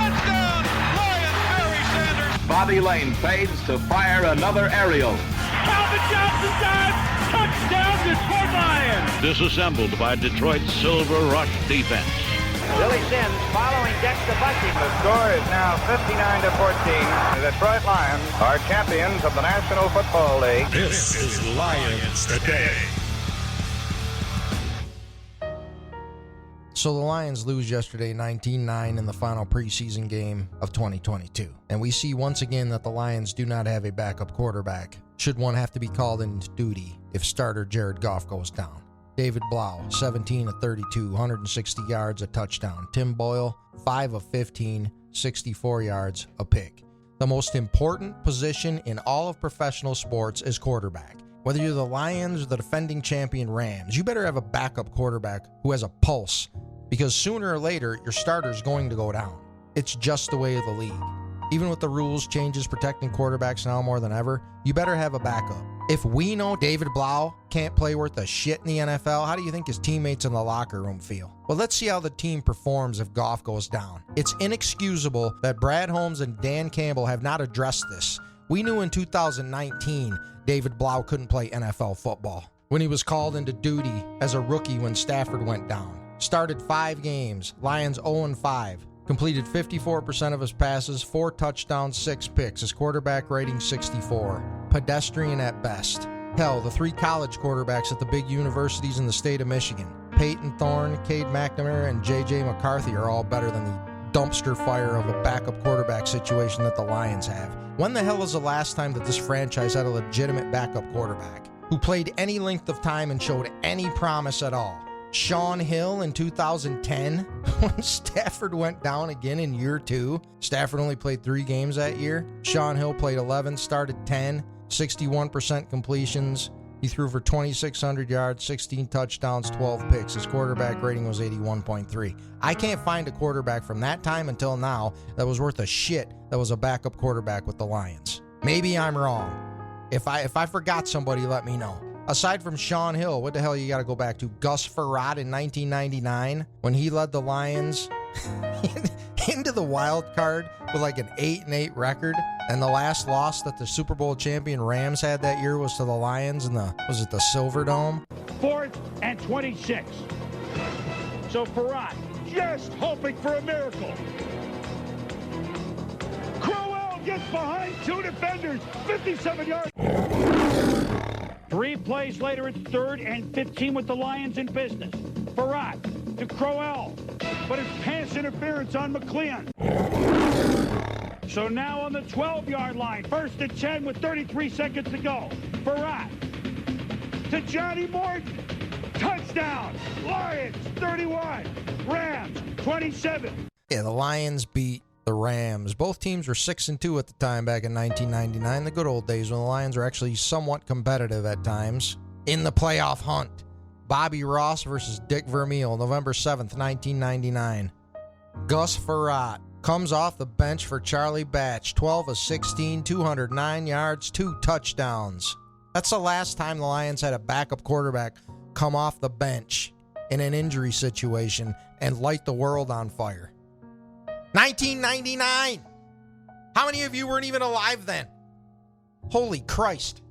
Touchdown, Lions, Barry Sanders. Bobby Lane fades to fire another aerial. Calvin Johnson dives. Touchdown, Detroit Lions. Disassembled by Detroit's Silver Rush defense. Billy Sims following Dexter Bussey. The score is now 59-14. The Detroit Lions are champions of the National Football League. This is Lions Today. So the Lions lose yesterday 19-9 in the final preseason game of 2022. And we see once again that the Lions do not have a backup quarterback, should one have to be called into duty if starter Jared Goff goes down. David Blau, 17 of 32, 160 yards, a touchdown. Tim Boyle, 5 of 15, 64 yards, a pick. The most important position in all of professional sports is quarterback. Whether you're the Lions or the defending champion Rams, you better have a backup quarterback who has a pulse, because sooner or later, your starter's going to go down. It's just the way of the league. Even with the rules changes protecting quarterbacks now more than ever, you better have a backup. If we know David Blau can't play worth a shit in the NFL, how do you think his teammates in the locker room feel? Well, let's see how the team performs if Goff goes down. It's inexcusable that Brad Holmes and Dan Campbell have not addressed this. We knew in 2019 David Blau couldn't play NFL football when he was called into duty as a rookie when Stafford went down. Started 5 games, Lions 0-5. Completed 54% of his passes, 4 touchdowns, 6 picks. His quarterback rating 64. Pedestrian at best. Hell, the 3 college quarterbacks at the big universities in the state of Michigan, Peyton Thorne, Cade McNamara, and J.J. McCarthy, are all better than the dumpster fire of a backup quarterback situation that the Lions have. When the hell is the last time that this franchise had a legitimate backup quarterback who played any length of time and showed any promise at all? Sean Hill in 2010 when Stafford went down again in year 2. Stafford only played 3 games that year. Sean Hill played 11, started 10, 61% completions. He threw for 2,600 yards, 16 touchdowns, 12 picks. His quarterback rating was 81.3. I can't find a quarterback from that time until now that was worth a shit that was a backup quarterback with the Lions. Maybe I'm wrong. If I forgot somebody, let me know. Aside from Sean Hill, what the hell you got to go back to? Gus Frerotte in 1999 when he led the Lions into the wild card with like an 8-8 record, and the last loss that the Super Bowl champion Rams had that year was to the Lions in the Silver Dome? 4th and 26. So Frerotte just hoping for a miracle. Crowell gets behind 2 defenders, 57 yards. 3 plays later, it's 3rd and 15 with the Lions in business. Frerotte to Crowell, but it's pass interference on McLeon. So now on the 12-yard line, 1st and 10 with 33 seconds to go. Frerotte to Johnny Morton. Touchdown! Lions 31, Rams 27. Yeah, the Lions beat the Rams. Both teams were 6-2 at the time back in 1999, the good old days when the Lions were actually somewhat competitive at times in the playoff hunt. Bobby Ross versus Dick Vermeil, November 7th, 1999. Gus Frerotte comes off the bench for Charlie Batch, 12 of 16, 209 yards, 2 touchdowns. That's the last time the Lions had a backup quarterback come off the bench in an injury situation and light the world on fire. 1999! How many of you weren't even alive then? Holy Christ.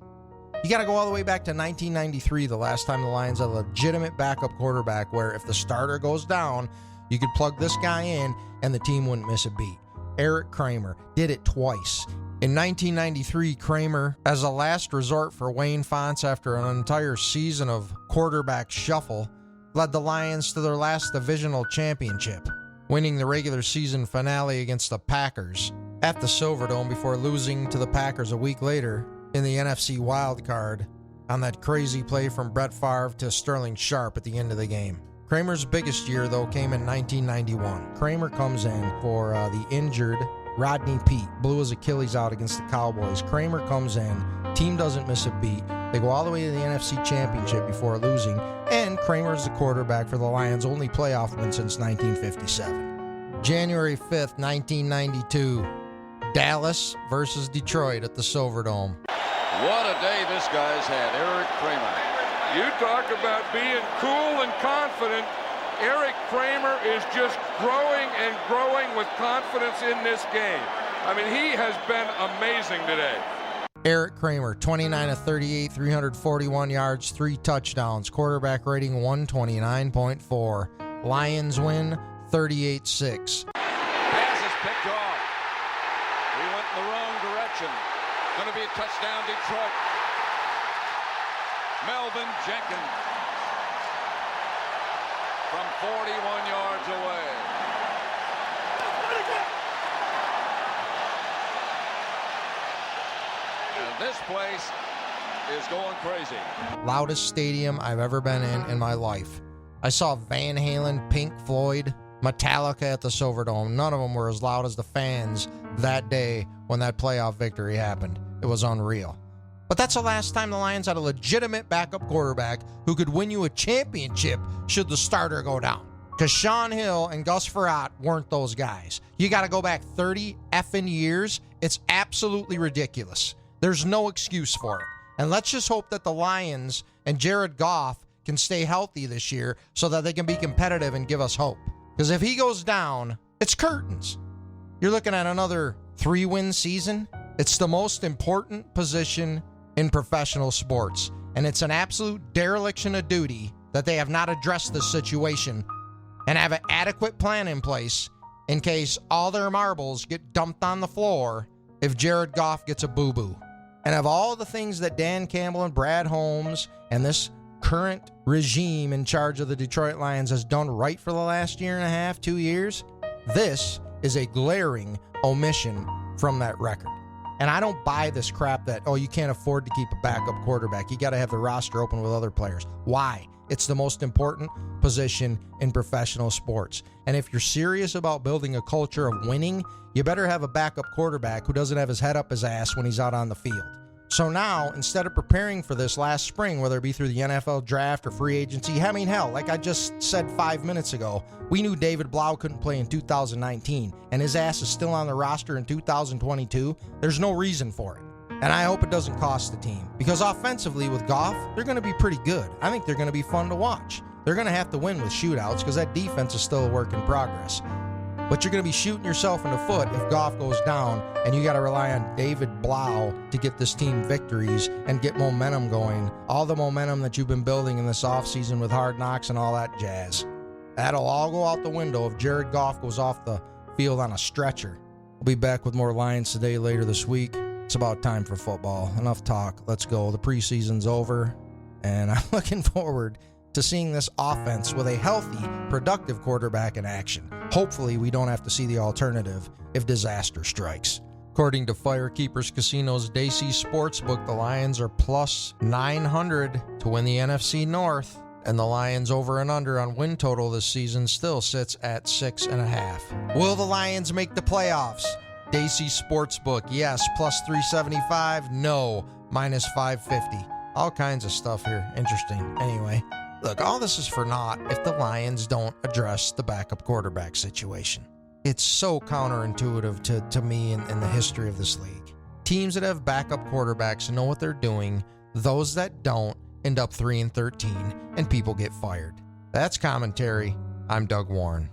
You got to go all the way back to 1993, the last time the Lions had a legitimate backup quarterback where if the starter goes down, you could plug this guy in and the team wouldn't miss a beat. Eric Kramer did it twice. In 1993, Kramer, as a last resort for Wayne Fonts after an entire season of quarterback shuffle, led the Lions to their last divisional championship, winning the regular season finale against the Packers at the Silverdome before losing to the Packers a week later in the NFC wildcard on that crazy play from Brett Favre to Sterling Sharp at the end of the game. Kramer's biggest year, though, came in 1991. Kramer comes in for the injured Rodney Peete, blew his Achilles out against the Cowboys. Kramer comes in, team doesn't miss a beat. They go all the way to the NFC Championship before losing, and Kramer's the quarterback for the Lions' only playoff win since 1957. January 5th, 1992, Dallas versus Detroit at the Silverdome. What a day this guy's had, Eric Kramer. You talk about being cool and confident. Eric Kramer is just growing and growing with confidence in this game. I mean, he has been amazing today. Eric Kramer, 29 of 38, 341 yards, 3 touchdowns. Quarterback rating 129.4. Lions win 38-6. Pass is picked off. He went in the wrong direction. Going to be a touchdown, Detroit. Melvin Jenkins from 41 yards away. And this place is going crazy. Loudest stadium I've ever been in my life. I saw Van Halen, Pink Floyd, Metallica at the Silverdome. None of them were as loud as the fans that day when that playoff victory happened. It was unreal. But that's the last time the Lions had a legitimate backup quarterback who could win you a championship should the starter go down. Because Sean Hill and Gus Frerotte weren't those guys. You got to go back 30 effing years. It's absolutely ridiculous. There's no excuse for it. And let's just hope that the Lions and Jared Goff can stay healthy this year so that they can be competitive and give us hope. Because if he goes down, it's curtains. You're looking at another 3-win season. It's the most important position in professional sports. And it's an absolute dereliction of duty that they have not addressed this situation and have an adequate plan in place in case all their marbles get dumped on the floor if Jared Goff gets a boo-boo. And of all the things that Dan Campbell and Brad Holmes and this current regime in charge of the Detroit Lions has done right for the last year and a half, 2 years, this is a glaring omission from that record. And I don't buy this crap that, you can't afford to keep a backup quarterback. You got to have the roster open with other players. Why? It's the most important position in professional sports. And if you're serious about building a culture of winning, you better have a backup quarterback who doesn't have his head up his ass when he's out on the field. So now, instead of preparing for this last spring, whether it be through the NFL draft or free agency, I mean, hell, like I just said 5 minutes ago, we knew David Blau couldn't play in 2019, and his ass is still on the roster in 2022. There's no reason for it. And I hope it doesn't cost the team. Because offensively with Goff, they're going to be pretty good. I think they're going to be fun to watch. They're going to have to win with shootouts because that defense is still a work in progress. But you're going to be shooting yourself in the foot if Goff goes down, and you got to rely on David Blau to get this team victories and get momentum going. All the momentum that you've been building in this offseason with Hard Knocks and all that jazz. That'll all go out the window if Jared Goff goes off the field on a stretcher. We'll be back with more Lions Today later this week. It's about time for football. Enough talk. Let's go. The preseason's over, and I'm looking forward to seeing this offense with a healthy, productive quarterback in action. Hopefully, we don't have to see the alternative if disaster strikes. According to Firekeepers Casino's Daisy Sportsbook, the Lions are plus 900 to win the NFC North, and the Lions over and under on win total this season still sits at 6.5. Will the Lions make the playoffs? Daisy Sportsbook, yes, plus 375. No, minus 550. All kinds of stuff here. Interesting. Anyway, look, all this is for naught if the Lions don't address the backup quarterback situation. It's so counterintuitive to me in the history of this league. Teams that have backup quarterbacks know what they're doing. Those that don't end up 3-13, and people get fired. That's commentary. I'm Doug Warren.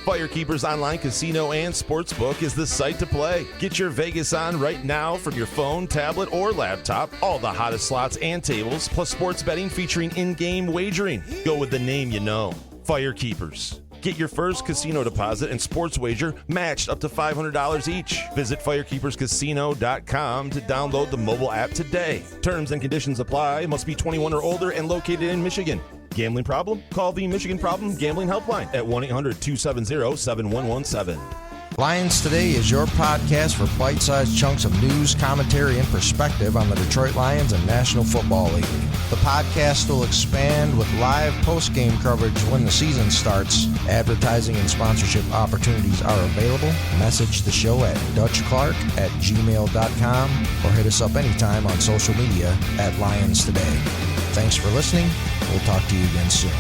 Firekeepers Online Casino and Sportsbook is the site to play. Get your Vegas on right now from your phone, tablet, or laptop. All the hottest slots and tables, plus sports betting featuring in-game wagering. Go with the name you know. Firekeepers. Get your first casino deposit and sports wager matched up to $500 each. Visit firekeeperscasino.com to download the mobile app today. Terms and conditions apply. Must be 21 or older and located in Michigan. Gambling problem? Call the Michigan Problem Gambling Helpline at 1-800-270-7117. Lions Today is your podcast for bite-sized chunks of news, commentary, and perspective on the Detroit Lions and National Football League. The podcast will expand with live post-game coverage when the season starts. Advertising and sponsorship opportunities are available. Message the show at dutchclark@gmail.com or hit us up anytime on social media at Lions Today. Thanks for listening. We'll talk to you again soon.